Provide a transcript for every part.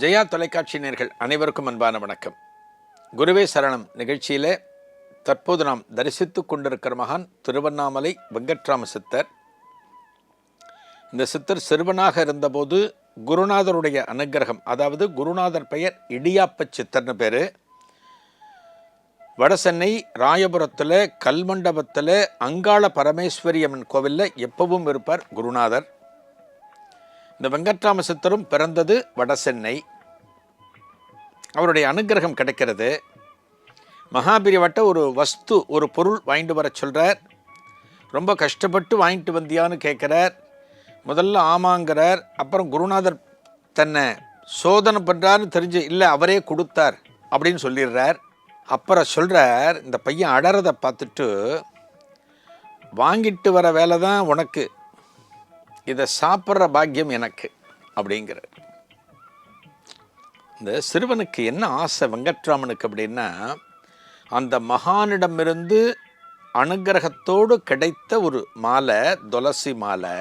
ஜெயா தொலைக்காட்சி நேயர்கள் அனைவருக்கும் அன்பான வணக்கம். குருவே சரணம் நிகழ்ச்சியிலே தற்போது நாம் தரிசித்து கொண்டிருக்கிற மகான் திருவண்ணாமலை வெங்கட்ராம சித்தர். இந்த சித்தர் சிறுவனாக இருந்தபோது குருநாதருடைய அனுக்கிரகம், அதாவது குருநாதர் பெயர் இடியாப்ப சித்தர்னு பேர். வடசென்னை ராயபுரத்தில் கல்மண்டபத்தில் அங்காள பரமேஸ்வரி அம்மன் கோவிலில் எப்பவும் இருப்பார் குருநாதர். இந்த வெங்கட்ராம சித்தரும் பிறந்தது வடசென்னை. அவருடைய அனுக்கிரகம் கிடைக்கிறது. மகாபிரிவட்ட ஒரு வஸ்து, ஒரு பொருள் வாங்கிட்டு வர சொல்கிறார். ரொம்ப கஷ்டப்பட்டு வாங்கிட்டு வந்தியான்னு கேட்குறார். முதல்ல ஆமாங்கிறார். அப்புறம் குருநாதர் தன்னை சோதனை பண்ணுறாருன்னு தெரிஞ்சு இல்லை அவரே கொடுத்தார் அப்படின்னு சொல்லிடுறார். அப்புறம் சொல்கிறார், இந்த பையன் அடறதை பார்த்துட்டு வாங்கிட்டு வர வேலை தான் உனக்கு, இதை சாப்பிட்ற பாக்கியம் எனக்கு அப்படிங்கிற. இந்த சிறுவனுக்கு என்ன ஆசை வெங்கட்ராமனுக்கு அப்படின்னா, அந்த மகானிடமிருந்து அனுக்கிரகத்தோடு கிடைத்த ஒரு மாலை, துளசி மாலை.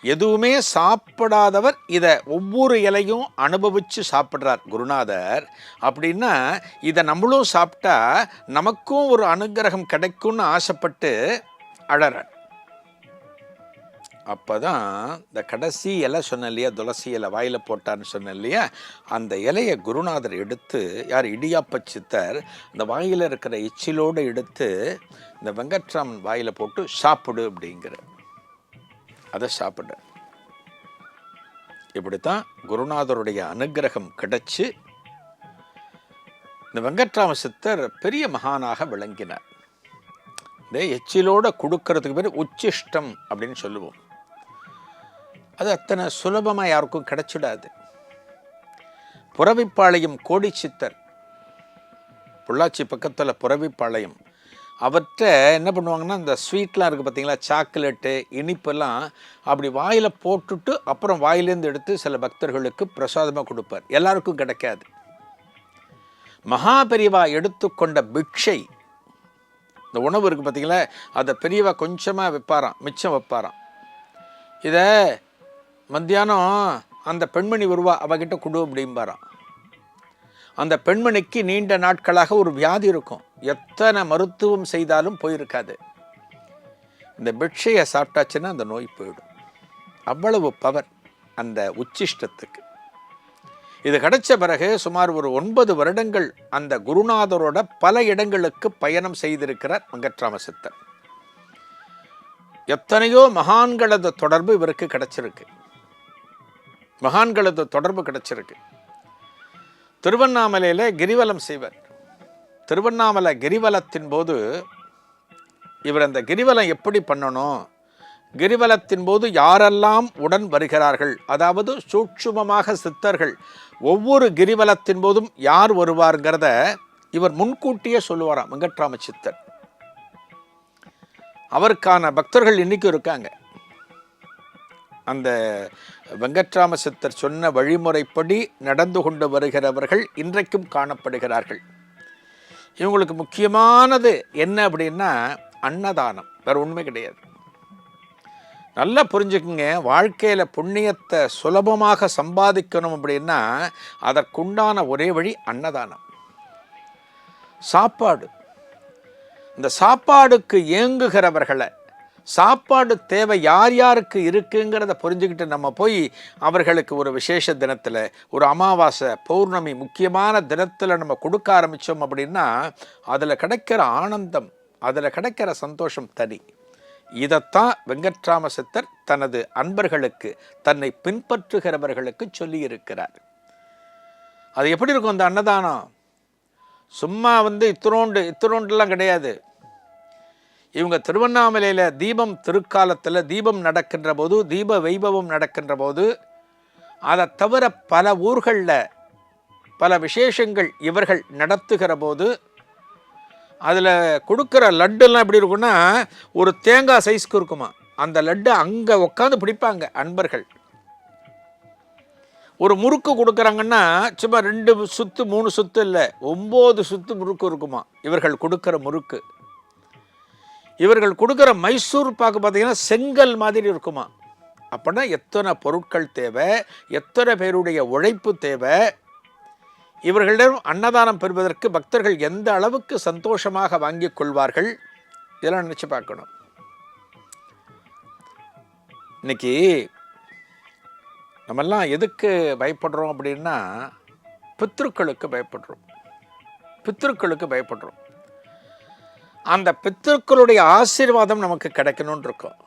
எதுவுமே சாப்பிடாதவர் இதை ஒவ்வொரு இலையும் அனுபவித்து சாப்பிட்றார் குருநாதர். அப்படின்னா இதை நம்மளும் சாப்பிட்டா நமக்கும் ஒரு அனுக்கிரகம் கிடைக்கும்னு ஆசைப்பட்டு அழறார். அப்போ தான் இந்த கடைசி இலை சொன்ன இல்லையா, துளசி இலை வாயில் போட்டார்னு சொன்ன இல்லையா, அந்த இலையை குருநாதர் எடுத்து, யார் இடியாப்ப சித்தர், இந்த வாயில் இருக்கிற எச்சிலோடு எடுத்து இந்த வெங்கட்ராமன் வாயில் போட்டு சாப்பிடு அப்படிங்கிற. அதை சாப்பிட இப்படித்தான் குருநாதருடைய அனுக்கிரகம் கிடைச்சு இந்த வெங்கட்ராம சித்தர் பெரிய மகானாக விளங்கினார். இந்த எச்சிலோட கொடுக்கறதுக்கு பேர் உச்சிஷ்டம் அப்படின்னு சொல்லுவோம். அது அத்தனை சுலபமாக யாருக்கும் கிடைச்சிடாது. புறவிப்பாளையம் கோடி சித்தர், பொள்ளாச்சி பக்கத்தில் புறவிப்பாளையம், அவற்றை என்ன பண்ணுவாங்கன்னா, இந்த ஸ்வீட்லாம் இருக்குது பார்த்தீங்களா, சாக்லேட்டு இனிப்பெல்லாம் அப்படி வாயில் போட்டுட்டு அப்புறம் வாயிலேருந்து எடுத்து சில பக்தர்களுக்கு பிரசாதமாக கொடுப்பார். எல்லாருக்கும் கிடைக்காது. மகாபெரிவா எடுத்துக்கொண்ட பிக்ஷை, இந்த உணவு இருக்குது பார்த்தீங்களா, அதை பெரியவா கொஞ்சமாக வைப்பாராம், மிச்சம் வைப்பாராம். இதை மத்தியானம் அந்த பெண்மணி வருவா, அவகிட்ட கொடு அப்படிம்பாராம். அந்த பெண்மணிக்கு நீண்ட நாட்களாக ஒரு வியாதி இருக்கும், எத்தனை மருத்துவம் செய்தாலும் போயிருக்காது. இந்த பிக்ஷையை சாப்பிட்டாச்சுன்னா அந்த நோய் போயிடும். அவ்வளவு பவர் அந்த உச்சிஷ்டத்துக்கு. இது கிடைச்ச பிறகு சுமார் ஒரு 9 வருடங்கள் அந்த குருநாதரோட பல இடங்களுக்கு பயணம் செய்திருக்கிறார் வெங்கட்ராம சித்தர். எத்தனையோ மகான்களது தொடர்பு இவருக்கு கிடைச்சிருக்கு. மகான்களது தொடர்பு கிடைச்சிருக்கு. திருவண்ணாமலையில் கிரிவலம் செய்வர். திருவண்ணாமலை கிரிவலத்தின் போது இவர் அந்த கிரிவலம் எப்படி பண்ணணும், கிரிவலத்தின் போது யாரெல்லாம் உடன் வருகிறார்கள், அதாவது சூட்சுமமாக சித்தர்கள் ஒவ்வொரு கிரிவலத்தின் போதும் யார் வருவார்ங்கிறத இவர் முன்கூட்டியே சொல்லுவாராம் வெங்கட்ராம சித்தர். அவருக்கான பக்தர்கள் இன்னைக்கும் இருக்காங்க. அந்த வெங்கட்ராம சித்தர் சொன்ன வழிமுறைப்படி நடந்து கொண்டு வருகிறவர்கள் இன்றைக்கும் காணப்படுகிறார்கள். இவங்களுக்கு முக்கியமானது என்ன அப்படின்னா அன்னதானம், வேற உண்மை கிடையாது. நல்லா புரிஞ்சுக்குங்க, வாழ்க்கையில் புண்ணியத்தை சுலபமாக சம்பாதிக்கணும் அப்படின்னா அதற்குண்டான ஒரே வழி அன்னதானம், சாப்பாடு. இந்த சாப்பாடுக்கு ஏங்குகிறவர்களை, சாப்பாடு தேவை யார் யாருக்கு இருக்குங்கிறத புரிஞ்சுக்கிட்டு நம்ம போய் அவர்களுக்கு ஒரு விசேஷ தினத்தில், ஒரு அமாவாசை, பௌர்ணமி, முக்கியமான தினத்தில் நம்ம கொடுக்க ஆரம்பித்தோம் அப்படின்னா அதில் கிடைக்கிற ஆனந்தம், அதில் கிடைக்கிற சந்தோஷம் தனி. இதைத்தான் வெங்கட்ராம சித்தர் தனது அன்பர்களுக்கு, தன்னை பின்பற்றுகிறவர்களுக்கு சொல்லி இருக்கிறார். அது எப்படி இருக்கும் அந்த அன்னதானம்? சும்மா இத்திரோண்டுலாம் கிடையாது. இவங்க திருவண்ணாமலையில் தீபம் திருக்காலத்தில் தீபம் நடக்கின்ற போது, தீப வைபவம் நடக்கின்ற போது, அதை தவிர பல ஊர்களில் பல விசேஷங்கள் இவர்கள் நடத்துகிற போது அதில் கொடுக்குற லட்டுலாம் எப்படி இருக்குன்னா, ஒரு தேங்காய் சைஸ்க்கு இருக்குமா. அந்த லட்டு அங்கே உட்காந்து பிடிப்பாங்க அன்பர்கள். ஒரு முறுக்கு கொடுக்குறாங்கன்னா சும்மா 2 சுத்து 3 சுத்து இல்லை, 9 சுத்து முறுக்கு இருக்குமா இவர்கள் கொடுக்குற முறுக்கு. இவர்கள் கொடுக்குற மைசூர் பாக்கு பார்த்தீங்கன்னா செங்கல் மாதிரி இருக்குமா. அப்படின்னா எத்தனை பொருட்கள் தேவை, எத்தனை பேருடைய உழைப்பு தேவை, இவர்களிடம் அன்னதானம் பெறுவதற்கு பக்தர்கள் எந்த அளவுக்கு சந்தோஷமாக வாங்கிக் கொள்வார்கள், இதெல்லாம் நினச்சி பார்க்கணும். இன்னைக்கு நம்மெல்லாம் எதுக்கு பயப்படுறோம் அப்படின்னா, பித்ருக்களுக்கு பயப்படுறோம். பித்ருக்களுக்கு பயப்படுறோம். அந்த பித்ருக்களுடைய ஆசீர்வாதம் நமக்கு கிடைக்கணும்னு இருக்கும்.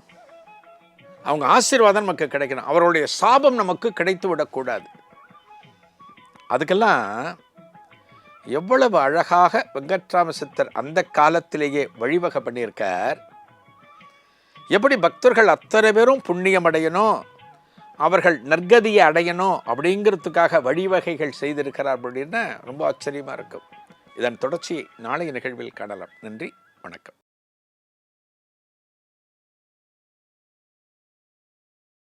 அவங்க ஆசீர்வாதம் நமக்கு கிடைக்கணும். அவருடைய சாபம் நமக்கு கிடைத்து விடக்கூடாது. அதுக்கெல்லாம் எவ்வளவு அழகாக வெங்கட்ராம சித்தர் அந்த காலத்திலேயே வழிவகை பண்ணியிருக்கார். எப்படி பக்தர்கள் அத்தனை பேரும் புண்ணியம் அடையணும், அவர்கள் நற்கதியை அடையணும் அப்படிங்கிறதுக்காக வழிவகைகள் செய்திருக்கிறார் அப்படின்னா ரொம்ப ஆச்சரியமாக இருக்கும். இதன் தொடர்ச்சி நாளைய நிகழ்வில் காணலாம். நன்றி, வணக்கம்.